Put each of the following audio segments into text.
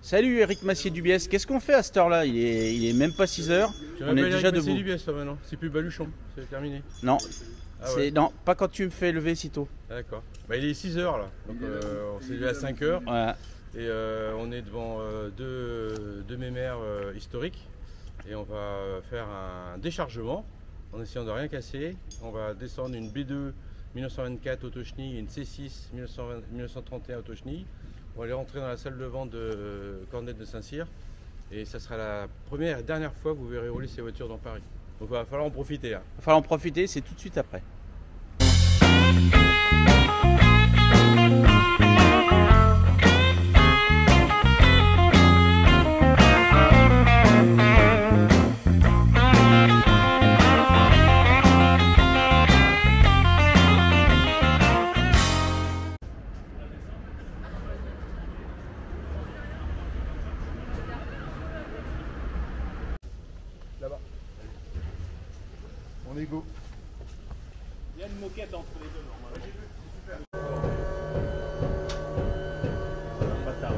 Salut Eric Massier-Dubiès, qu'est-ce qu'on fait à cette heure-là? Il est même pas 6 heures, on est déjà debout. Dubiès là maintenant, c'est plus Baluchon, c'est terminé. Non, ouais. non, pas quand tu me fais lever si tôt. D'accord, bah, il est 6 heures là, donc on s'est levé à 5 heures. Voilà. Et on est devant deux mémères historiques et on va faire un déchargement en essayant de rien casser. On va descendre une B2 1924 Autochenille et une C6 1931 Autochenille. On va aller rentrer dans la salle de vente de Cornette de Saint-Cyr et ça sera la première et dernière fois que vous verrez rouler ces voitures dans Paris. Donc il va falloir en profiter. Hein. Il va falloir en profiter, c'est tout de suite après. Là-bas. On est go. Il y a une moquette entre les deux normalement. Pas tard,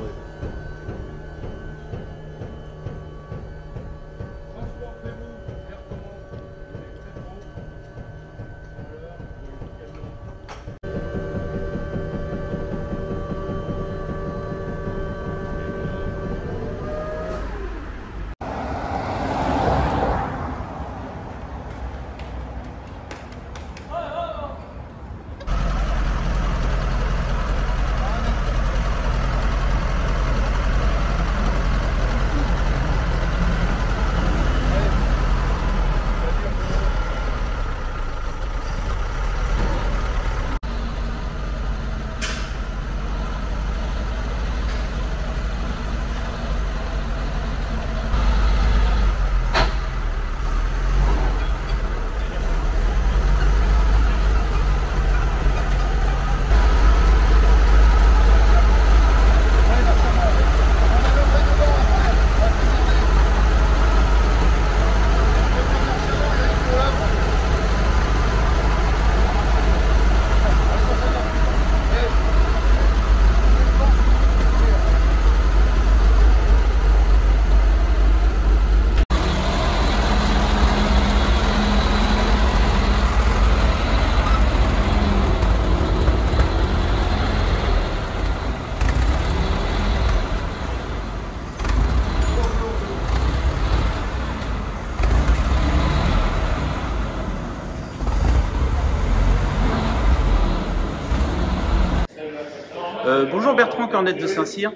bonjour Bertrand, Cornette de Saint-Cyr.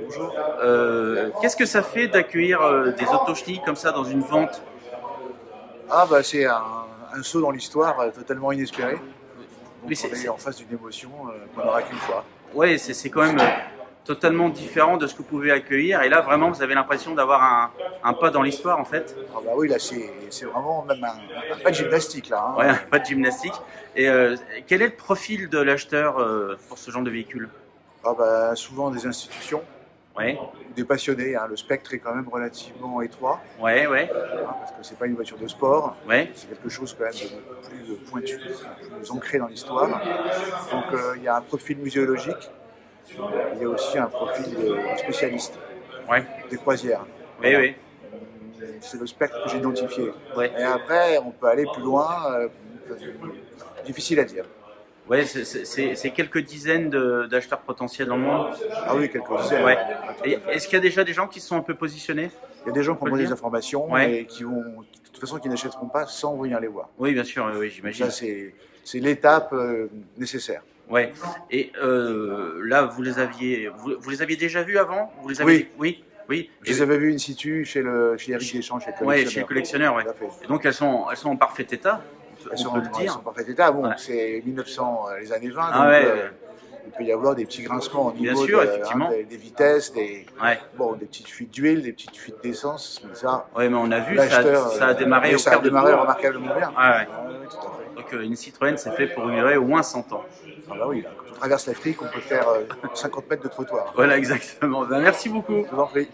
Bonjour. Qu'est-ce que ça fait d'accueillir des autochenilles comme ça dans une vente? Ah bah c'est un saut dans l'histoire totalement inespéré. Donc Mais on est en face d'une émotion qu'on n'aura qu'une fois. Ouais, c'est quand même totalement différent de ce que vous pouvez accueillir. Et là, vraiment, vous avez l'impression d'avoir un pas dans l'histoire en fait. Ah bah oui, là c'est vraiment même un pas de gymnastique là. Hein. Ouais, un pas de gymnastique. Et quel est le profil de l'acheteur pour ce genre de véhicule? Ah bah souvent des institutions, Ouais, des passionnés. Hein. Le spectre est quand même relativement étroit, ouais, hein, parce que c'est pas une voiture de sport. ouais. C'est quelque chose quand même de plus pointu, plus ancré dans l'histoire. Donc il y a un profil muséologique, il y a aussi un profil spécialiste Ouais, des croisières. oui, oui. C'est le spectre que j'ai identifié. Ouais. Et après, on peut aller plus loin, difficile à dire. Ouais, c'est quelques dizaines d'acheteurs potentiels dans le monde. Ah oui, quelques dizaines. Ouais. Et est-ce qu'il y a déjà des gens qui se sont un peu positionnés? Il y a des gens qui On peut ont le des dire. informations Ouais. et qui vont, de toute façon, qui n'achèteront pas sans venir les voir. Oui, bien sûr, oui, Donc j'imagine. ça, c'est l'étape nécessaire. Ouais. Et là, vous les aviez déjà vus avant? Vous les avez... Oui, oui. Je les avais vus in situ chez Eric Deschamps, chez le Ouais, collectionneur. chez le collectionneur, ouais. Tout à fait. Et donc elles sont en parfait état, Elles on peut le dire. sont en parfait état. Bon, Ouais. c'est 1900, les années 20, Ah donc ouais. il peut y avoir des petits grincements au Bien niveau sûr, effectivement. des vitesses, des petites fuites d'huile, des petites fuites d'essence, mais ça, Ouais, mais on a vu, l'acheteur, ça a démarré au ça a quart de démarré tour. remarquablement bien. Ouais, ouais. Oui, tout à fait. Donc une Citroën, c'est fait pour durer au moins 100 ans. Ah bah oui, là, quand on traverse l'Afrique, on peut faire 50 mètres de trottoir. Voilà, exactement. Ben, merci beaucoup. Je vous en prie.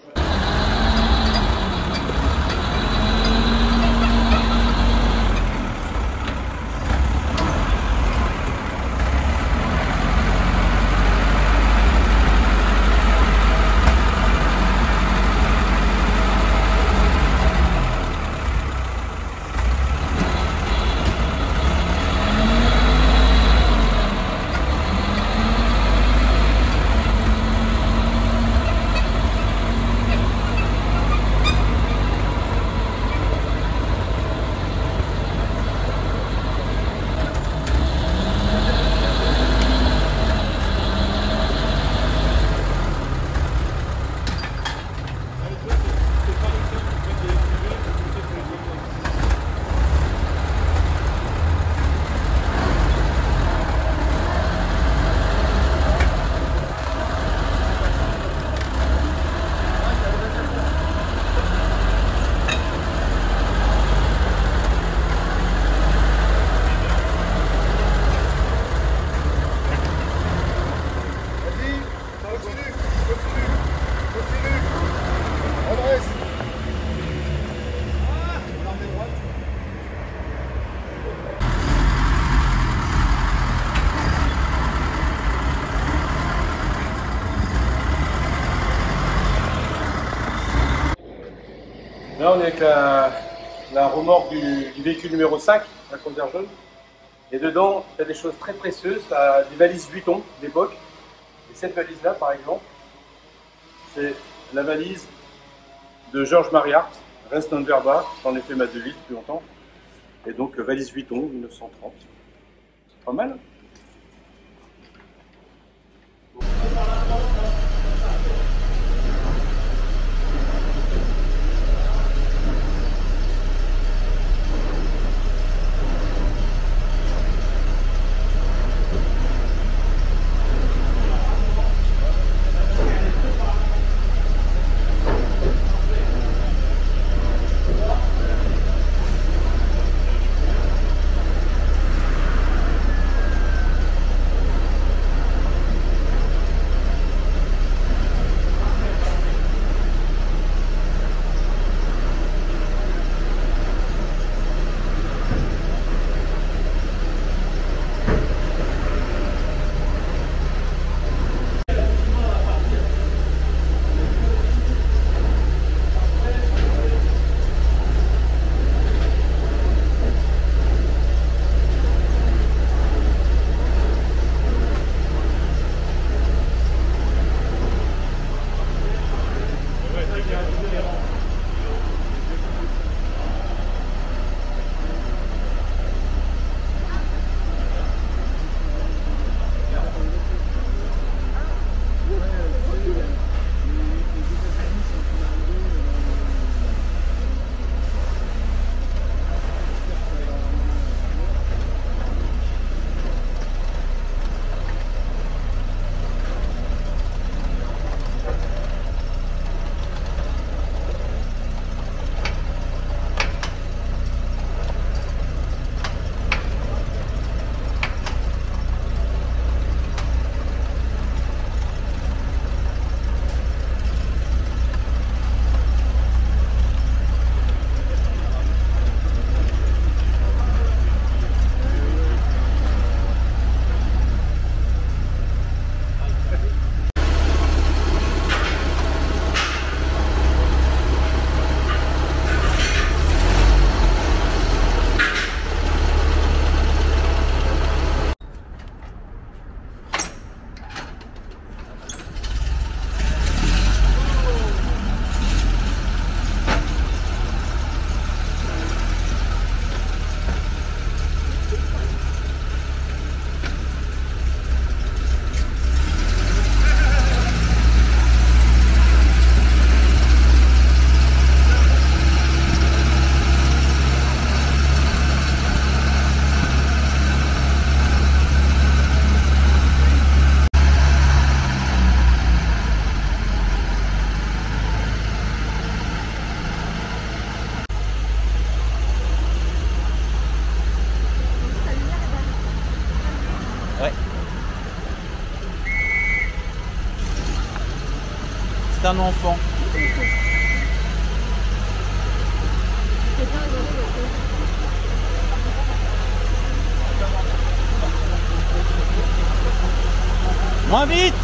Là, on est avec la remorque du véhicule numéro 5, la Croisière jaune. Et dedans, il y a des choses très précieuses, des valises Vuitton d'époque. Et cette valise-là, par exemple, c'est la valise de Georges Mariart, Rest non verba, j'en ai fait ma devise depuis longtemps. Et donc, valise Vuitton, 1930. C'est pas mal. C'est un enfant. Moins vite!